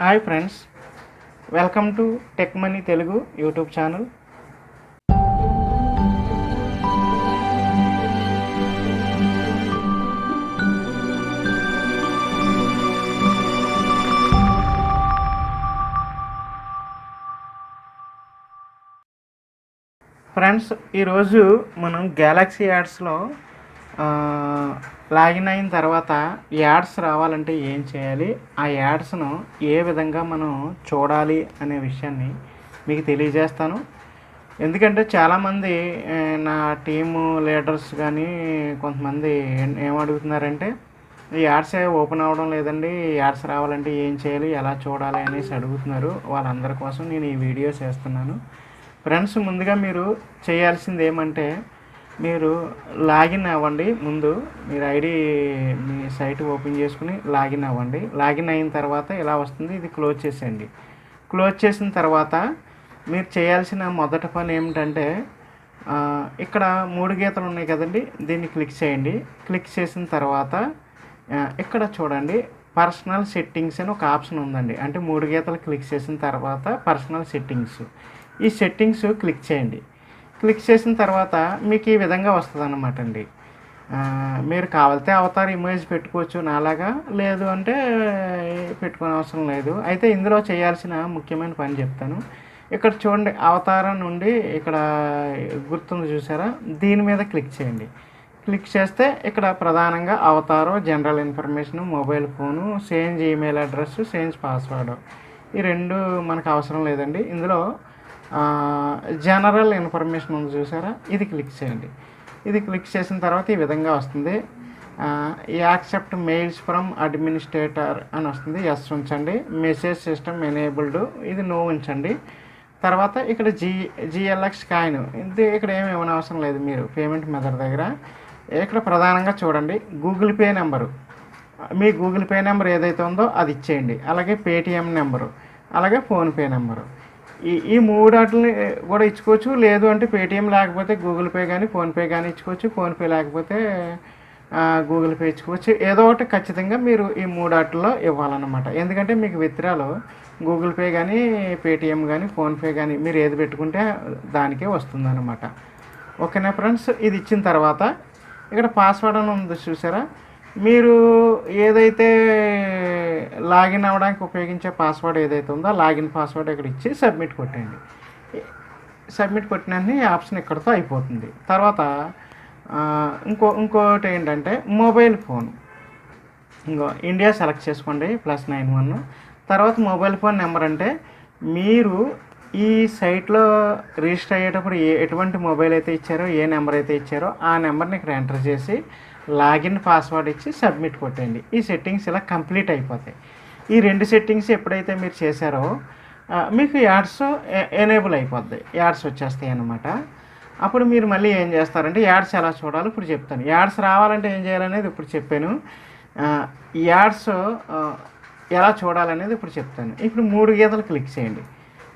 Hi friends, welcome to tech money Telugu YouTube channel. Friends, ఈరోజు మనం Galaxy యాడ్స్లో login అయిన తర్వాత యాడ్స్ రావాలంటే ఏం చేయాలి, ఆ యాడ్స్ను ఏ విధంగా మనం చూడాలి అనే విషయాన్ని మీకు తెలియజేస్తాను. ఎందుకంటే చాలామంది నా టీము లీడర్స్ కానీ కొంతమంది ఏమడుగుతున్నారంటే ఈ యాడ్స్ ఓపెన్ అవ్వడం లేదండి, యాడ్స్ రావాలంటే ఏం చేయాలి, ఎలా చూడాలి అనేసి అడుగుతున్నారు. వాళ్ళందరి కోసం నేను ఈ వీడియో చేస్తున్నాను. ఫ్రెండ్స్, ముందుగా మీరు చేయాల్సింది ఏమంటే మీరు లాగిన్ అవ్వండి. ముందు మీరు ఐడి మీ సైట్ ఓపెన్ చేసుకుని లాగిన్ అవ్వండి. లాగిన్ అయిన తర్వాత ఇలా వస్తుంది, ఇది క్లోజ్ చేసేయండి. క్లోజ్ చేసిన తర్వాత మీరు చేయాల్సిన మొదటి పని ఏమిటంటే ఇక్కడ 3 గీతలు ఉన్నాయి కదండి, దీన్ని క్లిక్ చేయండి. క్లిక్ చేసిన తర్వాత ఇక్కడ చూడండి, పర్సనల్ సెట్టింగ్స్ అని ఒక ఆప్షన్ ఉందండి. అంటే 3 గీతలు క్లిక్ చేసిన తర్వాత పర్సనల్ సెట్టింగ్స్, ఈ సెట్టింగ్స్ క్లిక్ చేయండి. క్లిక్ చేసిన తర్వాత మీకు ఈ విధంగా వస్తుంది అన్నమాట అండి. మీరు కావాలితే అవతార్ ఇమేజ్ పెట్టుకోవచ్చు నాలాగా, లేదు అంటే పెట్టుకునే అవసరం లేదు. అయితే ఇందులో చేయాల్సిన ముఖ్యమైన పని చెప్తాను. ఇక్కడ చూడండి, అవతారం నుండి ఇక్కడ గుర్తుంది చూసారా, దీని మీద క్లిక్ చేయండి. క్లిక్ చేస్తే ఇక్కడ ప్రధానంగా అవతారు, general information, mobile phone, change email address, change password, ఈ 2 మనకు అవసరం లేదండి. ఇందులో జనరల్ ఇన్ఫర్మేషన్ ఉంది చూసారా, ఇది క్లిక్ చేయండి. ఇది క్లిక్ చేసిన తర్వాత ఈ విధంగా వస్తుంది. యాక్సెప్ట్ మెయిల్స్ ఫ్రమ్ అడ్మినిస్ట్రేటర్ అని వస్తుంది, ఎస్ ఉంచండి. మెసేజ్ సిస్టమ్ ఎనేబుల్డ్, ఇది నో ఉంచండి. తర్వాత ఇక్కడ జిఎల్ఎక్స్ కాయిన్, ఇది ఇక్కడ ఏమి ఇవ్వని అవసరం లేదు. మీరు పేమెంట్ మెథడ్ దగ్గర ఇక్కడ ప్రధానంగా చూడండి, గూగుల్ పే నెంబరు, మీ గూగుల్ పే నెంబర్ ఏదైతే ఉందో అది ఇచ్చేయండి. అలాగే పేటిఎం నెంబరు, అలాగే ఫోన్పే నెంబరు, ఈ 3 వాటిని కూడా ఇచ్చుకోవచ్చు. లేదు అంటే పేటిఎం లేకపోతే గూగుల్ పే కానీ ఫోన్పే కానీ ఇచ్చుకోవచ్చు. ఫోన్పే లేకపోతే గూగుల్ పే ఇచ్చుకోవచ్చు. ఏదో ఒకటి ఖచ్చితంగా మీరు ఈ 3 వాటిల్లో ఇవ్వాలన్నమాట. ఎందుకంటే మీకు విత్డ్రాలో గూగుల్ పే కానీ పేటిఎం కానీ ఫోన్పే కానీ మీరు ఏది పెట్టుకుంటే దానికే వస్తుందన్నమాట. ఓకేనా ఫ్రెండ్స్, ఇది ఇచ్చిన తర్వాత ఇక్కడ పాస్వర్డ్ అని ఉంది చూసారా, మీరు ఏదైతే లాగిన్ అవ్వడానికి ఉపయోగించే పాస్వర్డ్ ఏదైతే ఉందో లాగిన్ పాస్వర్డ్ ఇక్కడ ఇచ్చి సబ్మిట్ కొట్టండి. సబ్మిట్ కొట్టినన్ని ఆప్షన్ ఇక్కడితో అయిపోతుంది. తర్వాత ఇంకోటి ఏంటంటే మొబైల్ ఫోన్, ఇండియా సెలెక్ట్ చేసుకోండి, +91. తర్వాత మొబైల్ ఫోన్ నెంబర్ అంటే మీరు ఈ సైట్లో రిజిస్టర్ అయ్యేటప్పుడు ఎటువంటి మొబైల్ అయితే ఇచ్చారో, ఏ నెంబర్ అయితే ఇచ్చారో ఆ నెంబర్ని ఇక్కడ ఎంటర్ చేసి లాగిన్ పాస్వర్డ్ ఇచ్చి సబ్మిట్ కొట్టండి. ఈ సెట్టింగ్స్ ఇలా కంప్లీట్ అయిపోతాయి. ఈ 2 సెట్టింగ్స్ ఎప్పుడైతే మీరు చేశారో మీకు యాడ్స్ ఎనేబుల్ అయిపోద్ది, యాడ్స్ వచ్చేస్తాయి అన్నమాట. అప్పుడు మీరు మళ్ళీ ఏం చేస్తారంటే యాడ్స్ ఎలా చూడాలో ఇప్పుడు చెప్తాను. యాడ్స్ రావాలంటే ఏం చేయాలనేది ఇప్పుడు చెప్పాను. యాడ్స్ ఎలా చూడాలనేది ఇప్పుడు చెప్తాను. ఇప్పుడు 3 గీతలు క్లిక్ చేయండి.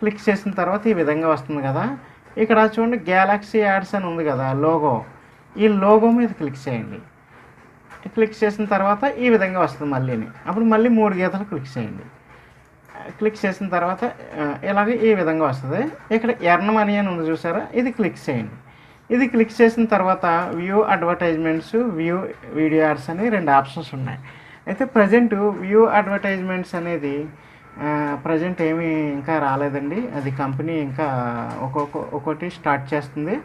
క్లిక్ చేసిన తర్వాత ఈ విధంగా వస్తుంది కదా, ఇక్కడ చూడండి గ్యాలక్సీ యాడ్స్ అని ఉంది కదా లోగో, ఈ లోగో మీద క్లిక్ చేయండి. క్లిక్ చేసిన తర్వాత ఈ విధంగా వస్తుంది మళ్ళీని. అప్పుడు మళ్ళీ 3 గీతలు క్లిక్ చేయండి. క్లిక్ చేసిన తర్వాత ఇలాగే ఈ విధంగా వస్తుంది. ఇక్కడ ఎర్న్ మనీ అని ఉంది చూసారా, ఇది క్లిక్ చేయండి. ఇది క్లిక్ చేసిన తర్వాత view advertisements, view video ads అని 2 ఆప్షన్స్ ఉన్నాయి. అయితే ప్రజెంట్ వ్యూ అడ్వర్టైజ్మెంట్స్ అనేది ప్రజెంట్ ఏమీ ఇంకా రాలేదండి. అది కంపెనీ ఇంకా ఒక్కొక్కటి స్టార్ట్ చేస్తుంది.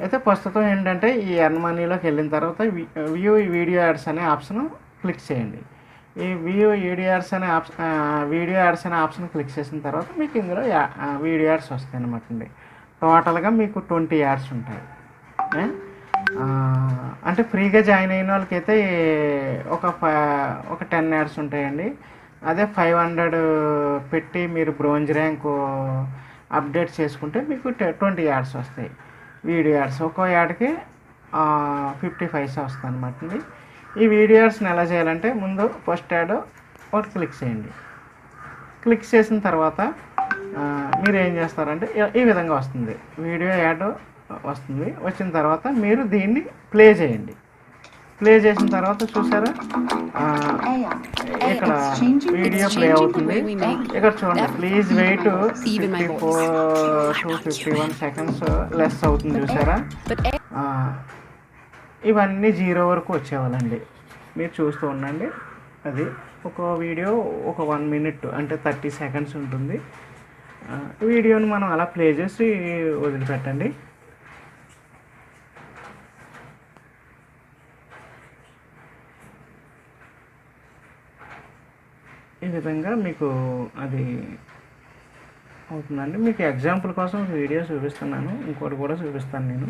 అయితే ప్రస్తుతం ఏంటంటే ఈ ఎర్న్ మనీలోకి వెళ్ళిన తర్వాత వ్యూ వీడియో యాడ్స్ అనే ఆప్షన్ క్లిక్ చేయండి. ఈ వ్యూ వీడియో యాడ్స్ అనే ఆప్షన్ క్లిక్ చేసిన తర్వాత మీకు ఇందులో వీడియో యాడ్స్ వస్తాయి అన్నమాట అండి. టోటల్గా మీకు 20 యాడ్స్ ఉంటాయి. అంటే ఫ్రీగా జాయిన్ అయిన వాళ్ళకైతే ఒక 10 యాడ్స్ ఉంటాయండి. అదే 500 పెట్టి మీరు బ్రోంజ్ ర్యాంకు అప్డేట్ చేసుకుంటే మీకు 20 యాడ్స్ వస్తాయి. వీడియో యాడ్స్ ఒక్కో యాడ్కి 50 పైసా వస్తుంది అనమాట అండి. ఈ వీడియో యాడ్స్ని ఎలా చేయాలంటే ముందు ఫస్ట్ యాడ్ ఒకటి క్లిక్ చేయండి. క్లిక్ చేసిన తర్వాత మీరు ఏం చేస్తారంటే ఈ విధంగా వస్తుంది, వీడియో యాడ్ వస్తుంది. వచ్చిన తర్వాత మీరు దీన్ని ప్లే చేయండి. ప్లే చేసిన తర్వాత చూసారా ఇక్కడ వీడియో ప్లే అవుతుంది. ఇక్కడ చూడండి, please wait 54 to 51 seconds less అవుతుంది చూసారా. ఇవన్నీ 0 వరకు వచ్చేవాళ్ళండి. మీరు చూస్తూ ఉండండి. అది ఒక వీడియో ఒక 1 minute అంటే 30 seconds ఉంటుంది. వీడియోని మనం అలా ప్లే చేసి వదిలిపెట్టండి. ఈ విధంగా మీకు అది అవుతుందండి. మీకు ఎగ్జాంపుల్ కోసం వీడియో చూపిస్తున్నాను, ఇంకోటి కూడా చూపిస్తాను నేను.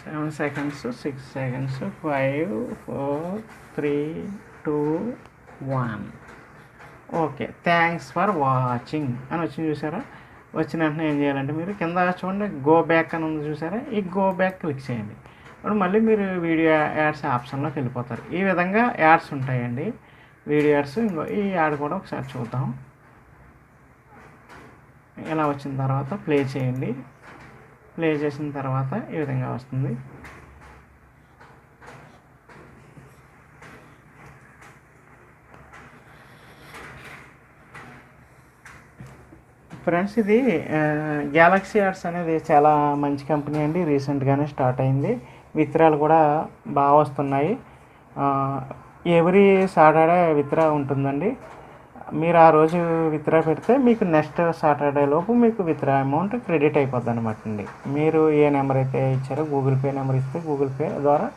Seven seconds, 6 seconds, 5, 4, 3, 2, 1. Okay, thanks for watching అని వచ్చింది చూసారా. వచ్చిన వెంటనే ఏం చేయాలంటే మీరు కింద చూడండి గో బ్యాక్ అని ఉంది చూసారా. ఈ గో బ్యాక్ క్లిక్ చేయండి. ఇప్పుడు మళ్ళీ మీరు వీడియో యాడ్స్ ఆప్షన్లోకి వెళ్ళిపోతారు. ఈ విధంగా యాడ్స్ ఉంటాయండి, వీడియో యాడ్స్. ఇంకో ఈ యాడ్ కూడా ఒకసారి చూద్దాం. ఇలా వచ్చిన తర్వాత ప్లే చేయండి. ప్లే చేసిన తర్వాత ఈ విధంగా వస్తుంది. ఫ్రెండ్స్, ఇది గ్యాలక్సీ యాడ్స్ అనేది చాలా మంచి కంపెనీ అండి. రీసెంట్గానే స్టార్ట్ అయింది. విత్డ్రాలు కూడా బాగా వస్తున్నాయి. ఎవ్రీ సాటర్డే విత్డ్రా ఉంటుందండి. మీరు ఆ రోజు విత్డ్రా పెడితే మీకు నెక్స్ట్ సాటర్డే లోపు మీకు విత్డ్రా అమౌంట్ క్రెడిట్ అయిపోద్ది అనమాట అండి. మీరు ఏ నెంబర్ అయితే ఇచ్చారో గూగుల్ పే నెంబర్ ఇస్తే గూగుల్ పే ద్వారా,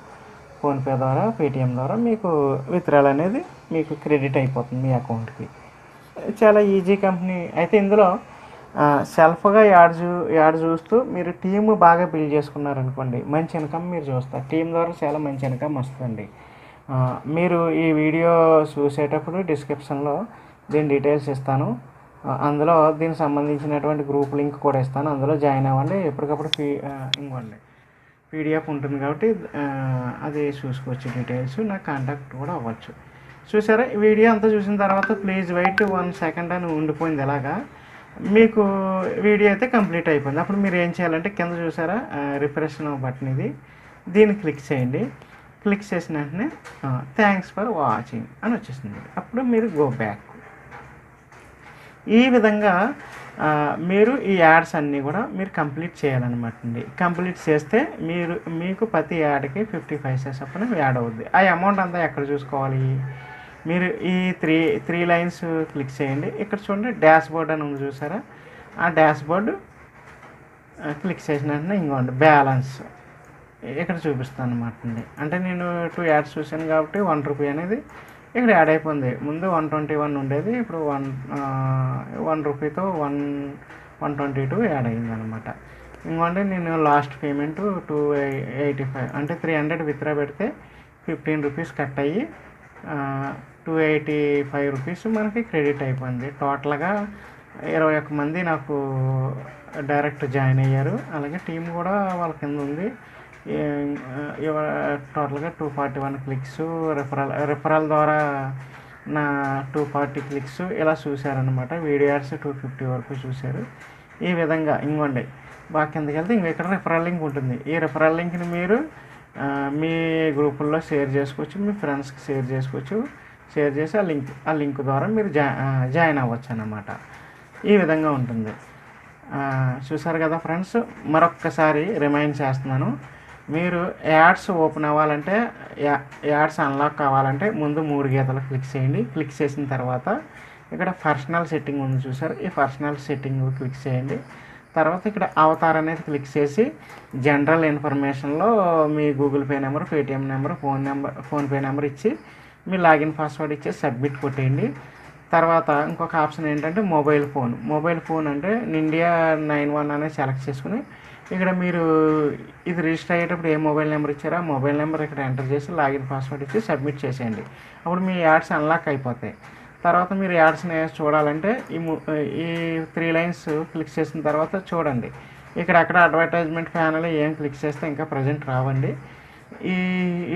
ఫోన్పే ద్వారా, పేటిఎం ద్వారా మీకు విత్డ్రాల్ అనేది మీకు క్రెడిట్ అయిపోతుంది మీ అకౌంట్కి. చాలా ఈజీ కంపెనీ. అయితే ఇందులో సెల్ఫ్గా యాడ్ చూస్తూ మీరు టీము బాగా బిల్డ్ చేసుకున్నారనుకోండి, మంచి ఇన్కమ్ మీరు చూస్తారు. టీం ద్వారా చాలా మంచి ఇన్కమ్ వస్తుంది. మీరు ఈ వీడియో చూసేటప్పుడు డిస్క్రిప్షన్లో దీని డీటెయిల్స్ ఇస్తాను. అందులో దీనికి సంబంధించినటువంటి గ్రూప్ లింక్ కూడా ఇస్తాను. అందులో జాయిన్ అవ్వండి. ఎప్పటికప్పుడు ఇంకోండి పీడిఎఫ్ ఉంటుంది కాబట్టి అది చూసుకోవచ్చు. డీటెయిల్స్ నాకు కాంటాక్ట్ కూడా అవ్వచ్చు. చూసారా, ఈ వీడియో అంతా చూసిన తర్వాత ప్లీజ్ వెయిట్ 1 second అని ఉండిపోయింది. ఎలాగా మీకు వీడియో అయితే కంప్లీట్ అయిపోయింది. అప్పుడు మీరు ఏం చేయాలంటే కింద చూసారా రిఫ్రెష్ బటన్, ఇది దీన్ని క్లిక్ చేయండి. క్లిక్ చేసిన వెంటనే థ్యాంక్స్ ఫర్ వాచింగ్ అని వచ్చేసింది. అప్పుడు మీరు గో బ్యాక్. ఈ విధంగా మీరు ఈ యాడ్స్ అన్నీ కూడా మీరు కంప్లీట్ చేయాలన్నమాట అండి. కంప్లీట్ చేస్తే మీకు ప్రతి యాడ్కి 55 cents చొప్పున యాడ్ అవుద్ది. ఆ అమౌంట్ అంతా ఎక్కడ చూసుకోవాలి? మీరు ఈ త్రీ లైన్స్ క్లిక్ చేయండి. ఇక్కడ చూడండి డాష్ బోర్డ్ అని ఉంది చూసారా. ఆ డాష్ బోర్డు క్లిక్ చేసిన వెంటనే ఇంకోండి బ్యాలెన్స్ ఇక్కడ చూపిస్తాను అనమాట అండి. అంటే నేను 2 యాడ్స్ చూశాను కాబట్టి ₹1 అనేది ఇక్కడ యాడ్ అయిపోయింది. ముందు 121 ఉండేది, ఇప్పుడు ₹1తో 122 యాడ్ అయింది అనమాట. ఇంకోండి నేను లాస్ట్ పేమెంట్ 285 అంటే 300 విత్డ్రా పెడితే ₹15 కట్ అయ్యి ₹285 మనకి క్రెడిట్ అయిపోయింది. టోటల్గా 21 మంది నాకు డైరెక్ట్ జాయిన్ అయ్యారు. అలాగే టీం కూడా వాళ్ళ కింద ఉంది. టోటల్గా 241 క్లిక్స్, రిఫరల్ ద్వారా నా 240 క్లిక్స్ ఇలా చూశారనమాట. వీడియో యాడ్స్ 250 వరకు చూశారు. ఈ విధంగా ఇంకోండి బాగా కిందకి వెళ్తే ఇక్కడ రిఫరల్ లింక్ ఉంటుంది. ఈ రిఫరల్ లింక్ని మీరు మీ గ్రూపుల్లో షేర్ చేసుకోవచ్చు, మీ ఫ్రెండ్స్కి షేర్ చేసుకోవచ్చు. షేర్ చేసి ఆ లింక్ ద్వారా మీరు జాయిన్ అవ్వచ్చు అన్నమాట. ఈ విధంగా ఉంటుంది. చూసారు కదా ఫ్రెండ్స్, మరొక్కసారి రిమైండ్ చేస్తున్నాను. మీరు యాడ్స్ ఓపెన్ అవ్వాలంటే, యాడ్స్ అన్లాక్ కావాలంటే ముందు 3 గీతలు క్లిక్ చేయండి. క్లిక్ చేసిన తర్వాత ఇక్కడ పర్సనల్ సెట్టింగ్ ఉంది చూసారు. ఈ పర్సనల్ సెట్టింగ్ క్లిక్ చేయండి. తర్వాత ఇక్కడ అవతార్ అనేది క్లిక్ చేసి జనరల్ ఇన్ఫర్మేషన్లో మీ Google Pay number, Paytm number, PhonePe number ఇచ్చి మీ లాగిన్ పాస్వర్డ్ ఇచ్చి సబ్మిట్ కొట్టేయండి. తర్వాత ఇంకొక ఆప్షన్ ఏంటంటే మొబైల్ ఫోన్ అంటే ఇండియా 91 అనేది సెలెక్ట్ చేసుకుని ఇక్కడ మీరు ఇది రిజిస్టర్ అయ్యేటప్పుడు ఏ మొబైల్ నెంబర్ ఇచ్చారో ఆ మొబైల్ నెంబర్ ఇక్కడ ఎంటర్ చేసి లాగిన్ పాస్వర్డ్ ఇచ్చి సబ్మిట్ చేసేయండి. అప్పుడు మీ యాడ్స్ అన్లాక్ అయిపోతాయి. తర్వాత మీరు యాడ్స్ని చూడాలంటే ఈ 3 లైన్స్ క్లిక్ చేసిన తర్వాత చూడండి. ఇక్కడ అడ్వర్టైజ్మెంట్ ప్యానల్ ఏం క్లిక్ చేస్తే ఇంకా ప్రజెంట్ రావండి.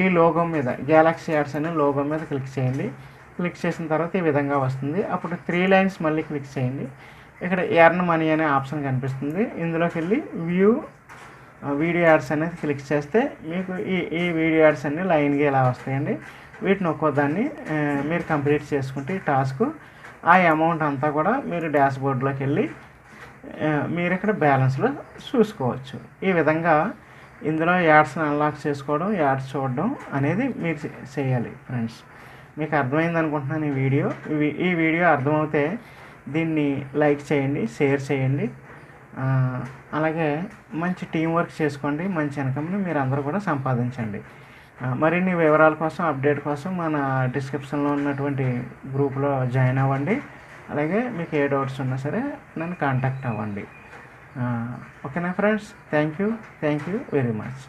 ఈ లోగో మీద గ్యాలక్సీ యాడ్స్ అనే లోగో మీద క్లిక్ చేయండి. క్లిక్ చేసిన తర్వాత ఈ విధంగా వస్తుంది. అప్పుడు 3 లైన్స్ మళ్ళీ క్లిక్ చేయండి. ఇక్కడ ఎర్న్ మనీ అనే ఆప్షన్ కనిపిస్తుంది. ఇందులోకి వెళ్ళి వ్యూ వీడియో యాడ్స్ అనేది క్లిక్ చేస్తే మీకు ఈ వీడియో యాడ్స్ అన్నీ లైన్గా ఇలా వస్తాయండి. వీటిని ఒక్కోదాన్ని మీరు కంప్లీట్ చేసుకుంటే ఈ టాస్క్ ఆ అమౌంట్ అంతా కూడా మీరు డాష్ బోర్డ్లోకి వెళ్ళి మీరు ఇక్కడ బ్యాలెన్స్లో చూసుకోవచ్చు. ఈ విధంగా ఇందులో యాడ్స్ని అన్లాక్ చేసుకోవడం, యాడ్స్ చూడడం అనేది మీరు చేయాలి ఫ్రెండ్స్. మీకు అర్థమైంది అనుకుంటున్నాను ఈ వీడియో అర్థమవుతే దీన్ని లైక్ చేయండి, షేర్ చేయండి. అలాగే మంచి టీం వర్క్ చేసుకోండి. మంచి ఇన్కమ్ని మీరు అందరూ కూడా సంపాదించండి. మరిన్ని వివరాల కోసం, అప్డేట్ కోసం మన డిస్క్రిప్షన్లో ఉన్నటువంటి గ్రూప్లో జాయిన్ అవ్వండి. అలాగే మీకు ఏ డౌట్స్ ఉన్నా సరే నన్ను కాంటాక్ట్ అవ్వండి. ఓకేనా friends? Thank you very much.